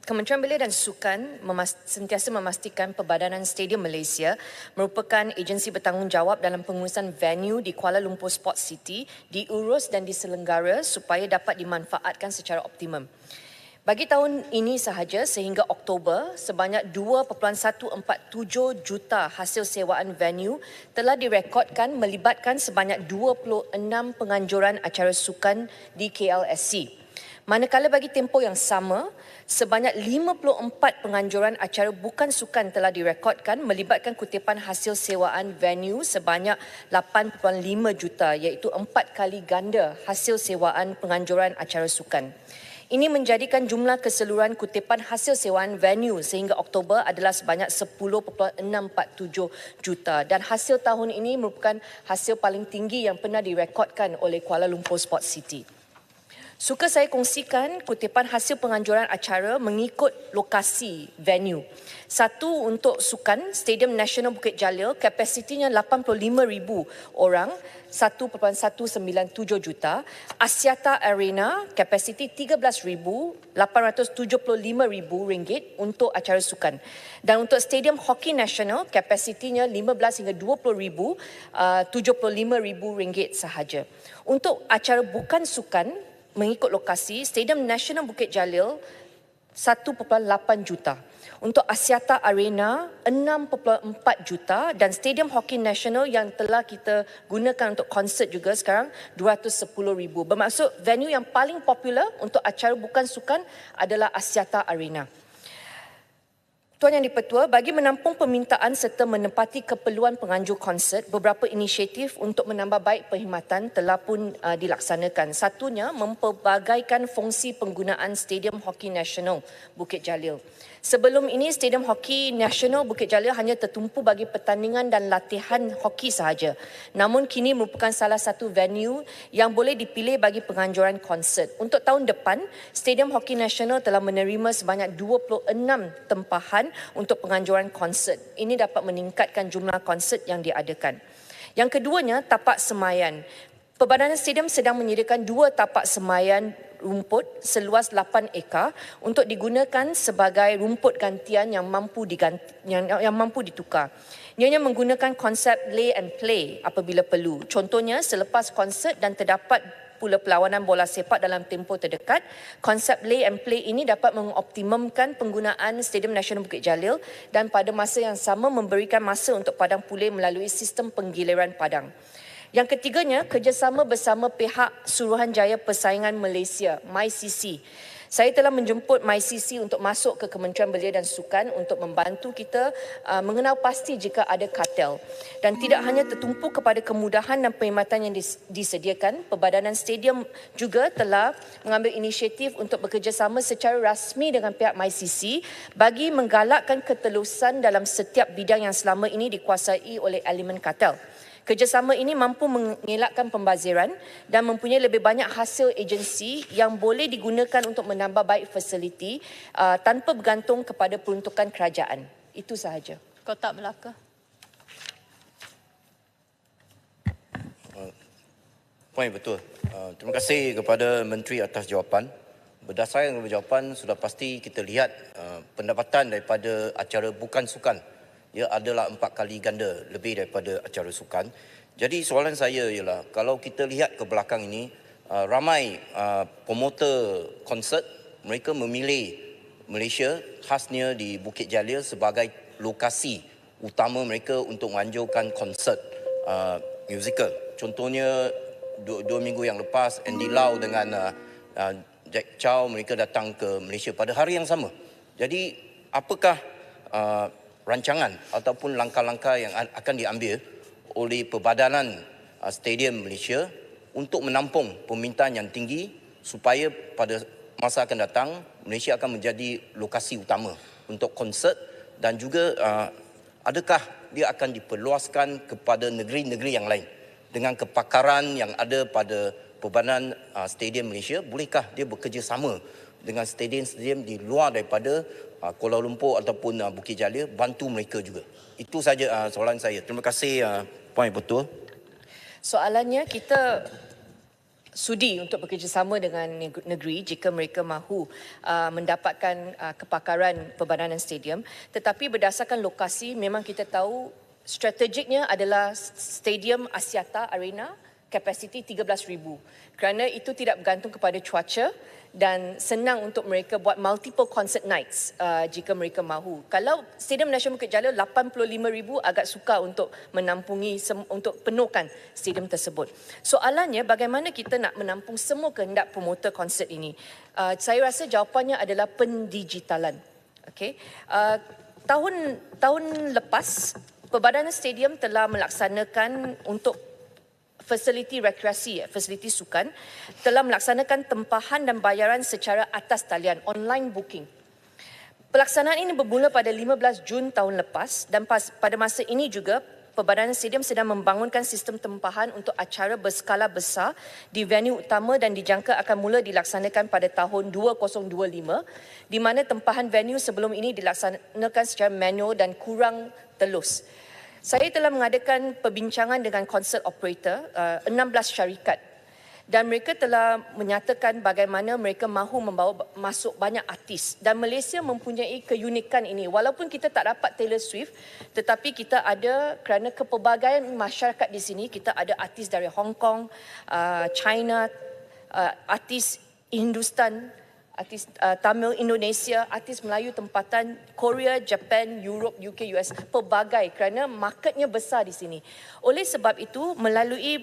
Kementerian Belia dan Sukan sentiasa memastikan Perbadanan Stadium Malaysia merupakan agensi bertanggungjawab dalam pengurusan venue di Kuala Lumpur Sports City diurus dan diselenggara supaya dapat dimanfaatkan secara optimum. Bagi tahun ini sahaja sehingga Oktober, sebanyak 2.147 juta hasil sewaan venue telah direkodkan melibatkan sebanyak 26 penganjuran acara sukan di KLSC. Manakala bagi tempoh yang sama, sebanyak 54 penganjuran acara bukan sukan telah direkodkan melibatkan kutipan hasil sewaan venue sebanyak 8.5 juta iaitu 4 kali ganda hasil sewaan penganjuran acara sukan. Ini menjadikan jumlah keseluruhan kutipan hasil sewaan venue sehingga Oktober adalah sebanyak 10.647 juta dan hasil tahun ini merupakan hasil paling tinggi yang pernah direkodkan oleh Kuala Lumpur Sports City. Suka saya kongsikan kutipan hasil penganjuran acara mengikut lokasi venue. Satu untuk sukan, Stadium Nasional Bukit Jalil, kapasitinya 85,000 orang, 1.197 juta. Axiata Arena, kapasiti 13,875 ringgit untuk acara sukan. Dan untuk Stadium Hockey Nasional, kapasitinya 15 hingga 20,000, 75,000 ringgit sahaja. Untuk acara bukan sukan, mengikut lokasi, Stadium Nasional Bukit Jalil 1.8 juta. Untuk Axiata Arena 6.4 juta dan Stadium Hockey Nasional yang telah kita gunakan untuk konsert juga sekarang 210,000. Bermaksud venue yang paling popular untuk acara bukan sukan adalah Axiata Arena. Tuan Yang di-Pertua, bagi menampung permintaan serta menepati keperluan penganjur konsert, beberapa inisiatif untuk menambah baik perkhidmatan telah pun dilaksanakan. Satunya, mempelbagaikan fungsi penggunaan Stadium Hockey Nasional Bukit Jalil. Sebelum ini, Stadium Hockey Nasional Bukit Jalil hanya tertumpu bagi pertandingan dan latihan hoki sahaja. Namun kini merupakan salah satu venue yang boleh dipilih bagi penganjuran konsert. Untuk tahun depan, Stadium Hockey Nasional telah menerima sebanyak 26 tempahan untuk penganjuran konsert. Ini dapat meningkatkan jumlah konsert yang diadakan. Yang keduanya, tapak semayan. Perbadanan Stadium sedang menyediakan 2 tapak semayan rumput seluas 8 ekar untuk digunakan sebagai rumput gantian yang mampu ditukar. Ianya menggunakan konsep lay and play apabila perlu. Contohnya, selepas konsert dan terdapat pula perlawanan bola sepak dalam tempoh terdekat, konsep lay and play ini dapat mengoptimumkan penggunaan Stadium Nasional Bukit Jalil dan pada masa yang sama memberikan masa untuk padang pulih melalui sistem penggiliran padang. Yang ketiganya, kerjasama bersama pihak Suruhanjaya Persaingan Malaysia, MyCC. Saya telah menjemput MyCC untuk masuk ke Kementerian Belia dan Sukan untuk membantu kita mengenal pasti jika ada kartel. Dan tidak hanya tertumpu kepada kemudahan dan perkhidmatan yang disediakan, Perbadanan Stadium juga telah mengambil inisiatif untuk bekerjasama secara rasmi dengan pihak MyCC bagi menggalakkan ketelusan dalam setiap bidang yang selama ini dikuasai oleh elemen kartel. Kerjasama ini mampu mengelakkan pembaziran dan mempunyai lebih banyak hasil agensi yang boleh digunakan untuk menambah baik fasiliti tanpa bergantung kepada peruntukan kerajaan. Itu sahaja. Kotak Melaka. Poin betul. Terima kasih kepada Menteri atas jawapan. Berdasarkan jawapan, sudah pasti kita lihat pendapatan daripada acara bukan sukan. Ia adalah 4 kali ganda lebih daripada acara sukan. Jadi soalan saya ialah, kalau kita lihat ke belakang ini, ramai promotor konsert, mereka memilih Malaysia, khasnya di Bukit Jalil sebagai lokasi utama mereka untuk menganjurkan konsert musical. Contohnya, 2 minggu yang lepas, Andy Lau dengan Jack Chow, mereka datang ke Malaysia pada hari yang sama. Jadi, apakah rancangan ataupun langkah-langkah yang akan diambil oleh Perbadanan Stadium Malaysia untuk menampung permintaan yang tinggi supaya pada masa akan datang Malaysia akan menjadi lokasi utama untuk konsert dan juga adakah dia akan diperluaskan kepada negeri-negeri yang lain dengan kepakaran yang ada pada Perbadanan Stadium Malaysia, bolehkah dia bekerjasama dengan stadium-stadium di luar daripada Kuala Lumpur ataupun Bukit Jalil, bantu mereka juga. Itu saja soalan saya. Terima kasih, poin betul. Soalannya, kita sudi untuk bekerjasama dengan negeri jika mereka mahu mendapatkan kepakaran perbadanan stadium. Tetapi berdasarkan lokasi, memang kita tahu strategiknya adalah Stadium Axiata Arena, kapasiti 13,000. Kerana itu tidak bergantung kepada cuaca dan senang untuk mereka buat multiple concert nights jika mereka mahu. Kalau Stadium Nasional Bukit Jalil 85,000 agak sukar untuk menampungi, untuk penuhkan stadium tersebut. Soalannya bagaimana kita nak menampung semua kehendak promoter konsert ini? Saya rasa jawapannya adalah pendigitalan. Okay. Tahun lepas, Perbadanan Stadium telah melaksanakan untuk fasiliti rekreasi, fasiliti sukan, telah melaksanakan tempahan dan bayaran secara atas talian, online booking. Pelaksanaan ini bermula pada 15 Jun tahun lepas dan pada masa ini juga Perbadanan Stadium sedang membangunkan sistem tempahan untuk acara berskala besar di venue utama dan dijangka akan mula dilaksanakan pada tahun 2025, di mana tempahan venue sebelum ini dilaksanakan secara manual dan kurang telus. Saya telah mengadakan perbincangan dengan concert operator 16 syarikat dan mereka telah menyatakan bagaimana mereka mahu membawa masuk banyak artis dan Malaysia mempunyai keunikan ini. Walaupun kita tak dapat Taylor Swift, tetapi kita ada kerana kepelbagaian masyarakat di sini, kita ada artis dari Hong Kong, China, artis Hindustan, artis Tamil Indonesia, artis Melayu tempatan, Korea, Japan, Europe, UK, US, pelbagai kerana marketnya besar di sini. Oleh sebab itu, melalui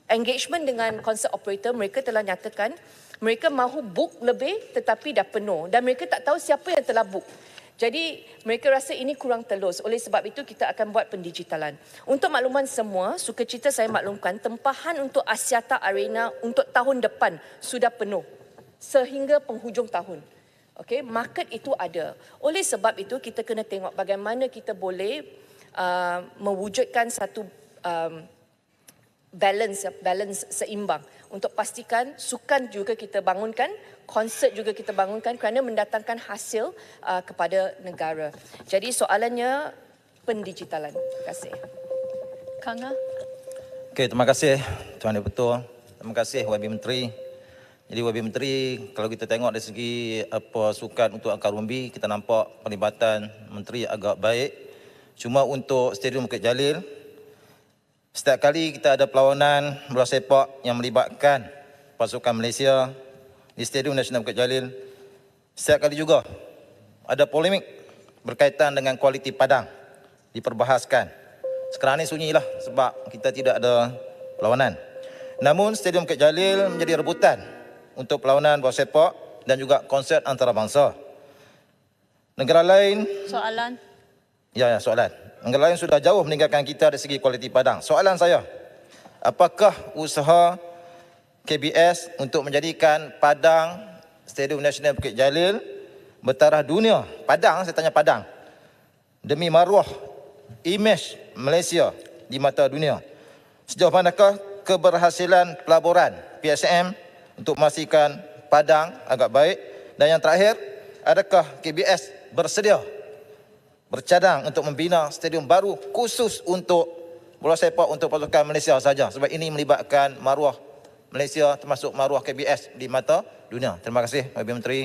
engagement dengan concert operator, mereka telah nyatakan mereka mahu book lebih tetapi dah penuh dan mereka tak tahu siapa yang telah book. Jadi mereka rasa ini kurang telus. Oleh sebab itu kita akan buat pendigitalan. Untuk makluman semua, sukacita saya maklumkan tempahan untuk Axiata Arena untuk tahun depan sudah penuh sehingga penghujung tahun. Okey, market itu ada. Oleh sebab itu kita kena tengok bagaimana kita boleh mewujudkan satu balance seimbang untuk pastikan sukan juga kita bangunkan, konsert juga kita bangunkan kerana mendatangkan hasil kepada negara. Jadi soalannya pendigitalan. Terima kasih. Kanga. Okey, terima kasih Tuan Dipertua. Terima kasih YB Menteri. Jadi YB Menteri, kalau kita tengok dari segi sukan untuk Angkar Rumbi, kita nampak pelibatan Menteri agak baik. Cuma untuk Stadium Bukit Jalil, setiap kali kita ada perlawanan bola sepak yang melibatkan pasukan Malaysia di Stadium Nasional Bukit Jalil, setiap kali juga ada polemik berkaitan dengan kualiti padang diperbahaskan. Sekarang ini sunyilah sebab kita tidak ada perlawanan. Namun Stadium Bukit Jalil menjadi rebutan untuk perlawanan bola sepak dan juga konsert antarabangsa. Negara lain... Soalan. Ya, soalan. Negara lain sudah jauh meninggalkan kita dari segi kualiti padang. Soalan saya, apakah usaha KBS untuk menjadikan padang Stadium Nasional Bukit Jalil bertaraf dunia, padang, saya tanya padang, demi maruah imej Malaysia di mata dunia? Sejauh manakah keberhasilan pelaburan PSM untuk memastikan padang agak baik? Dan yang terakhir, adakah KBS bersedia bercadang untuk membina stadium baru khusus untuk bola sepak untuk pasukan Malaysia saja, sebab ini melibatkan maruah Malaysia termasuk maruah KBS di mata dunia. Terima kasih YB Menteri.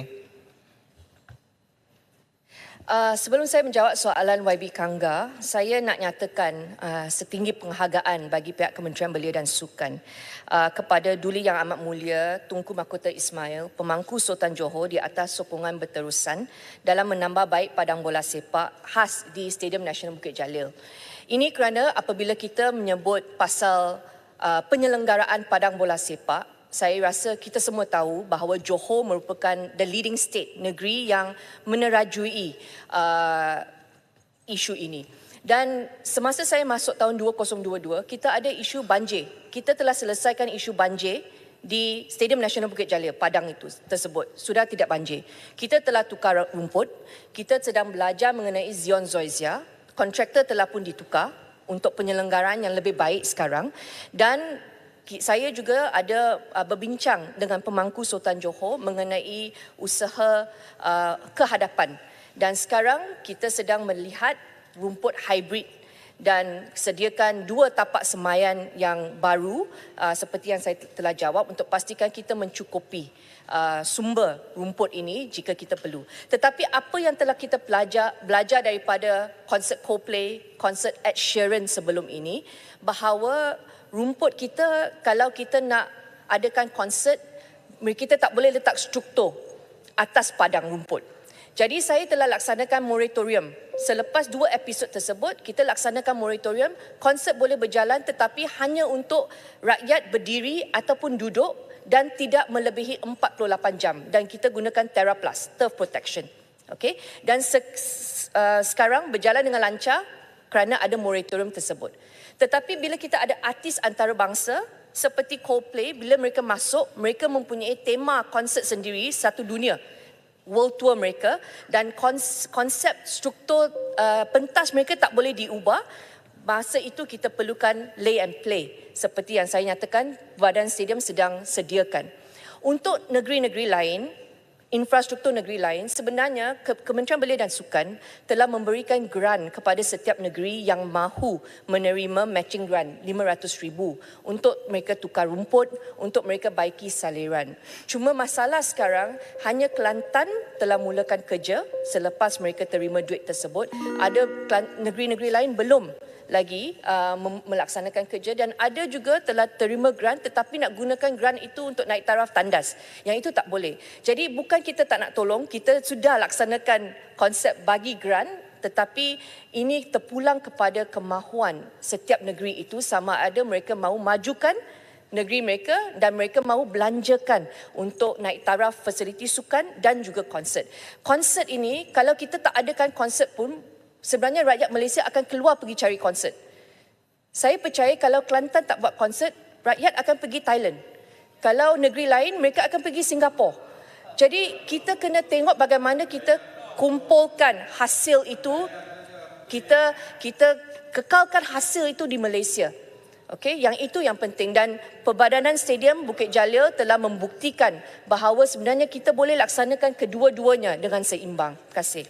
Sebelum saya menjawab soalan YB Kanga, saya nak nyatakan setinggi penghargaan bagi pihak Kementerian Belia dan Sukan kepada Duli Yang Amat Mulia Tunku Mahkota Ismail, Pemangku Sultan Johor, di atas sokongan berterusan dalam menambah baik padang bola sepak khas di Stadium Nasional Bukit Jalil. Ini kerana apabila kita menyebut pasal penyelenggaraan padang bola sepak, saya rasa kita semua tahu bahawa Johor merupakan the leading state, negeri yang menerajui isu ini. Dan semasa saya masuk tahun 2022, kita ada isu banjir. Kita telah selesaikan isu banjir di Stadium Nasional Bukit Jalil, padang itu tersebut. Sudah tidak banjir. Kita telah tukar rumput, kita sedang belajar mengenai Zion Zoysia, kontraktor telah pun ditukar untuk penyelenggaraan yang lebih baik sekarang, dan saya juga ada berbincang dengan pemangku Sultan Johor mengenai usaha kehadapan. Dan sekarang kita sedang melihat rumput hybrid dan sediakan 2 tapak semaian yang baru seperti yang saya telah jawab untuk pastikan kita mencukupi sumber rumput ini jika kita perlu. Tetapi apa yang telah kita belajar daripada konsert Coldplay, konsert Ed Sheeran sebelum ini, bahawa rumput kita kalau kita nak adakan konsert, kita tak boleh letak struktur atas padang rumput. Jadi saya telah laksanakan moratorium. Selepas 2 episod tersebut, kita laksanakan moratorium. Konsert boleh berjalan tetapi hanya untuk rakyat berdiri ataupun duduk dan tidak melebihi 48 jam. Dan kita gunakan TerraPlus, Turf Protection. Okay? Dan sekarang berjalan dengan lancar kerana ada moratorium tersebut. Tetapi bila kita ada artis antarabangsa seperti Coldplay, bila mereka masuk, mereka mempunyai tema konsert sendiri satu dunia. World tour mereka, dan konsep struktur pentas mereka tak boleh diubah. Masa itu kita perlukan lay and play seperti yang saya nyatakan Badan Stadium sedang sediakan. Untuk negeri-negeri lain, infrastruktur negeri lain, sebenarnya Kementerian Belia dan Sukan telah memberikan grant kepada setiap negeri yang mahu menerima matching grant RM500,000 untuk mereka tukar rumput, untuk mereka baiki saliran. Cuma masalah sekarang, hanya Kelantan telah mulakan kerja selepas mereka terima duit tersebut. Ada negeri-negeri lain belum lagi melaksanakan kerja, dan ada juga telah terima grant tetapi nak gunakan grant itu untuk naik taraf tandas. Yang itu tak boleh. Jadi bukan kita tak nak tolong, kita sudah laksanakan konsep bagi grant, tetapi ini terpulang kepada kemahuan setiap negeri itu sama ada mereka mahu majukan negeri mereka dan mereka mahu belanjakan untuk naik taraf fasiliti sukan dan juga konsert. Konsert ini kalau kita tak adakan konsert pun, sebenarnya rakyat Malaysia akan keluar pergi cari konsert. Saya percaya kalau Kelantan tak buat konsert, rakyat akan pergi Thailand. Kalau negeri lain, mereka akan pergi Singapura. Jadi kita kena tengok bagaimana kita kumpulkan hasil itu, kita kekalkan hasil itu di Malaysia. Okey, yang itu yang penting, dan Perbadanan Stadium Bukit Jalil telah membuktikan bahawa sebenarnya kita boleh laksanakan kedua-duanya dengan seimbang. Terima kasih.